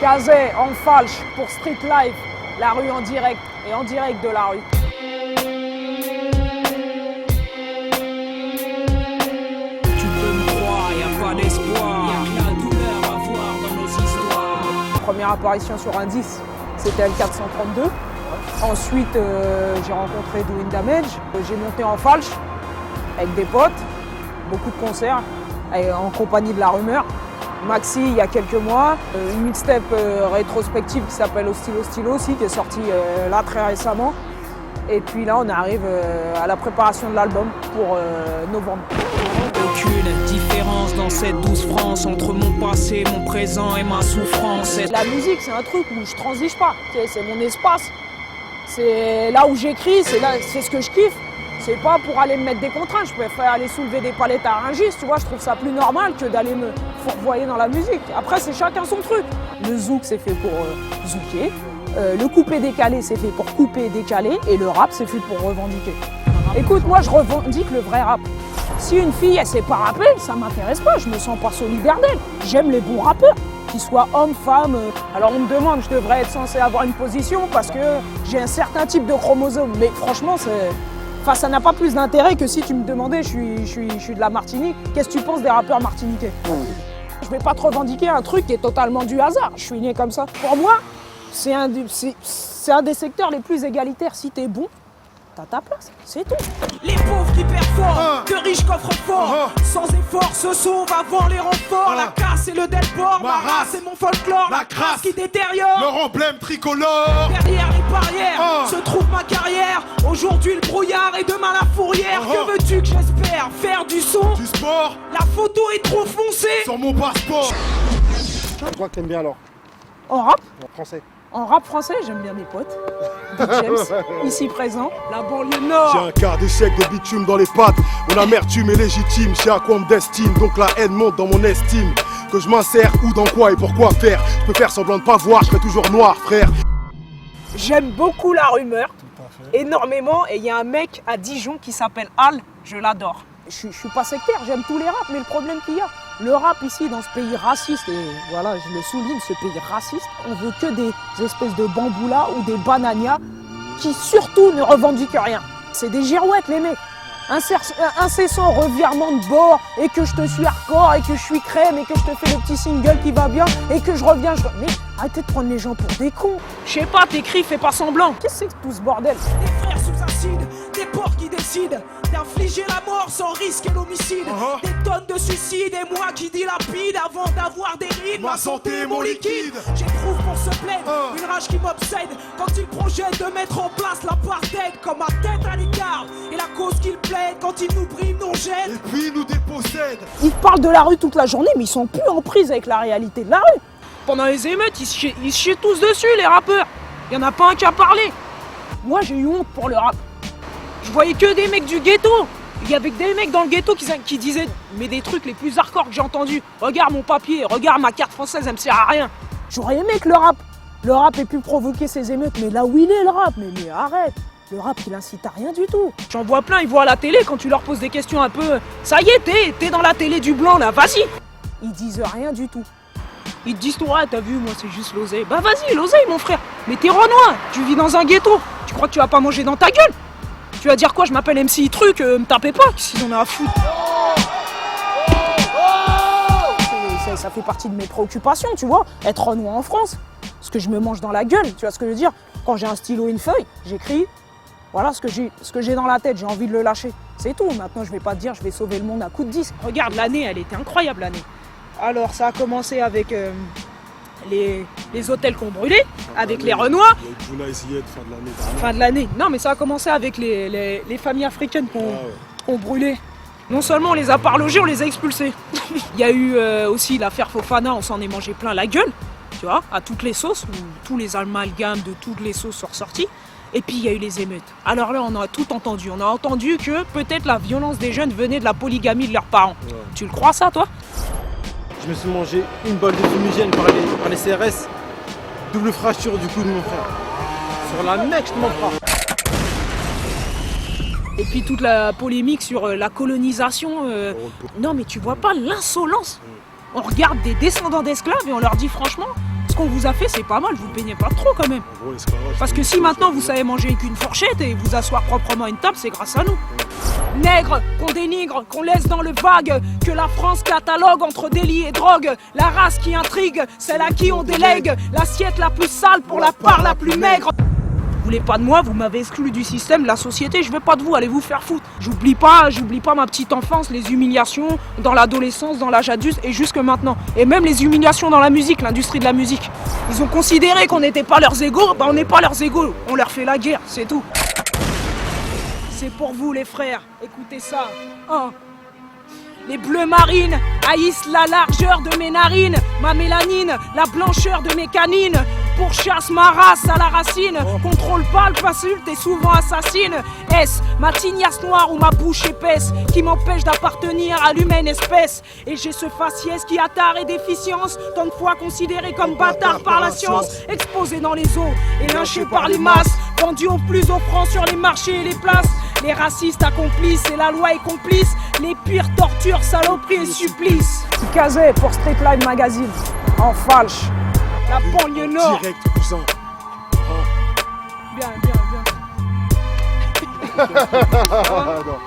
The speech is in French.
Kazé en falche pour Street Life, la rue en direct et en direct de la rue. Tu peux me croire, y a pas d'espoir, y a que la douleur à voir dans nos histoires. Première apparition sur un 10, c'était L432. Ensuite, j'ai rencontré Doing Damage. J'ai monté en falche avec des potes, beaucoup de concerts en compagnie de La Rumeur. Maxi il y a quelques mois, une mixtape rétrospective qui s'appelle Hostilo Stylo aussi, qui est sortie là très récemment. Et puis là on arrive à la préparation de l'album pour novembre. Aucune différence dans cette douce France entre mon passé, mon présent et ma souffrance. La musique c'est un truc où je transige pas, c'est mon espace. C'est là où j'écris, c'est ce que je kiffe. C'est pas pour aller me mettre des contraintes, je préfère aller soulever des palettes à Rungis, tu vois, je trouve ça plus normal que d'aller me fourvoyer dans la musique. Après, c'est chacun son truc. Le zouk, c'est fait pour zouker, le coupé décalé, c'est fait pour couper et décaler, et le rap, c'est fait pour revendiquer. Écoute, moi, je revendique le vrai rap. Si une fille, elle sait pas rapper, ça m'intéresse pas, je me sens pas solidaire d'elle. J'aime les bons rappeurs, qu'ils soient hommes, femmes. Alors, on me demande, je devrais être censé avoir une position parce que j'ai un certain type de chromosome, mais franchement, Enfin, ça n'a pas plus d'intérêt que si tu me demandais, je suis de la Martinique, qu'est-ce que tu penses des rappeurs martiniquais? Je vais pas te revendiquer un truc qui est totalement du hasard, je suis né comme ça. Pour moi, c'est un des secteurs les plus égalitaires. Si t'es bon, t'as ta place, c'est tout. Les pauvres qui performent, de riches coffres forts, sans effort se sauvent avant les renforts. La casse et le delport, ma race et mon folklore, la crasse qui détériore leur emblème tricolore. Derrière les barrières se trouve ma carrière. Aujourd'hui le brouillard et demain la fourrière. Que veux-tu que j'espère? Faire du son, Du sport, la photo est trop foncée. sur mon passeport. C'est quoi que t'aimes bien alors? En rap, En français. en rap français, j'aime bien mes potes. James, ici présent, la banlieue nord. J'ai un quart d'échec de bitume dans les pattes. Mon amertume est légitime, je sais à quoi on me destine. Donc la haine monte dans mon estime. Que je m'insère, où, dans quoi et pourquoi faire. Je peux faire semblant de pas voir, je serai toujours noir, frère. J'aime beaucoup La Rumeur, énormément. Et il y a un mec à Dijon qui s'appelle Al, je l'adore. Je suis pas sectaire, j'aime tous les raps, mais le problème qu'il y a, le rap ici dans ce pays raciste, et voilà, je le souligne, ce pays raciste, on veut que des espèces de bamboulas ou des bananias qui surtout ne revendiquent rien. C'est des girouettes les mecs. Incessant revirement de bord et que je te suis hardcore et que je suis crème et que je te fais le petit single qui va bien et que je reviens. Mais arrêtez de prendre les gens pour des cons. Je sais pas, t'écris, fais pas semblant. Qu'est-ce que c'est que tout ce bordel? Des frères sous acide, des porcs qui décident d'infliger la mort sans risquer l'homicide. Des tonnes de suicides et moi qui dilapide avant d'avoir des rides. Ma santé, mon liquide. J'éprouve pour se plaindre, une rage qui m'obsède quand ils projettent de mettre en place l'apartheid comme ma tête à l'écart. Et la cause qu'ils plaident quand ils nous briment, nous jettent. Et puis nous dépossèdent. Ils parlent de la rue toute la journée, mais ils sont plus en prise avec la réalité de la rue. Pendant les émeutes, ils se chient tous dessus, les rappeurs. Il y en a pas un qui a parlé. Moi, j'ai eu honte pour le rap. Je voyais que des mecs du ghetto. Il y avait que des mecs dans le ghetto qui disaient mais des trucs les plus hardcore que j'ai entendus. Regarde mon papier, regarde ma carte française, elle me sert à rien. J'aurais aimé que le rap ait pu provoquer ces émeutes, mais là où il est le rap, mais arrête. Le rap, il incite à rien du tout. J'en vois plein, ils voient à la télé quand tu leur poses des questions un peu. Ça y est, t'es dans la télé du blanc là, vas-y. Ils disent rien du tout. Ils te disent toi, t'as vu, moi c'est juste l'oseille. Bah vas-y, l'oseille mon frère. Mais t'es renois, tu vis dans un ghetto. Tu crois que tu vas pas manger dans ta gueule? Tu vas dire quoi? Je m'appelle MC Truc, me tapez pas, s'ils en ont à foutre. Ça fait partie de mes préoccupations, tu vois, être renois en France. Parce que je me mange dans la gueule, tu vois ce que je veux dire? Quand j'ai un stylo et une feuille, j'écris. Voilà ce que j'ai dans la tête, j'ai envie de le lâcher. C'est tout, maintenant je vais pas te dire je vais sauver le monde à coup de disque. Regarde, l'année, elle était incroyable l'année. Alors ça a commencé avec les hôtels qu'on brûlait, avec les Renois. Il y a eu Junaïzied, fin de l'année. Fin de l'année. Non mais ça a commencé avec les familles africaines qu'on brûlait. Non seulement on les a pas relogés, on les a expulsés. Il y a eu aussi l'affaire Fofana, on s'en est mangé plein la gueule, tu vois, à toutes les sauces, où tous les amalgames de toutes les sauces sont ressortis. Et puis il y a eu les émeutes. Alors là, on a tout entendu. On a entendu que peut-être la violence des jeunes venait de la polygamie de leurs parents. Ouais. Tu le crois ça, toi? Je me suis mangé une balle de fumigène par les CRS. Double fracture du cou de mon frère. Sur la mec, je te mens pas. Et puis toute la polémique sur la colonisation. Non mais tu vois pas l'insolence? On regarde des descendants d'esclaves et on leur dit franchement, ce qu'on vous a fait, c'est pas mal, vous peignez pas trop quand même. En gros, l'esclavage, Parce que si maintenant vous savez manger qu'une fourchette et vous asseoir proprement à une table, c'est grâce à nous. Nègres, qu'on dénigre, qu'on laisse dans le vague, que la France catalogue entre délit et drogue, la race qui intrigue, celle à qui on délègue, l'assiette la plus sale pour la part la plus maigre. Vous voulez pas de moi, vous m'avez exclu du système, de la société, je veux pas de vous, allez vous faire foutre. J'oublie pas ma petite enfance, les humiliations dans l'adolescence, dans l'âge adulte et jusque maintenant. Et même les humiliations dans la musique, l'industrie de la musique. Ils ont considéré qu'on n'était pas leurs égaux, bah on n'est pas leurs égaux, on leur fait la guerre, c'est tout. C'est pour vous les frères, écoutez ça. Les bleus marines haïssent la largeur de mes narines, ma mélanine, la blancheur de mes canines. Pourchasse ma race à la racine, contrôle pas le faculte et souvent assassine. Est-ce ma tignasse noire ou ma bouche épaisse qui m'empêche d'appartenir à l'humaine espèce? Et j'ai ce faciès qui a tard et déficience, tant de fois considéré comme bâtard par la science, exposé dans les eaux et lynché par les masses, vendu au plus offrant sur les marchés et les places. Les racistes accomplissent et la loi est complice, les pires tortures, saloperies et supplices. Kazé pour Street Live Magazine, en falche. La banlieue nord. Direct, cousin. Bien. Non.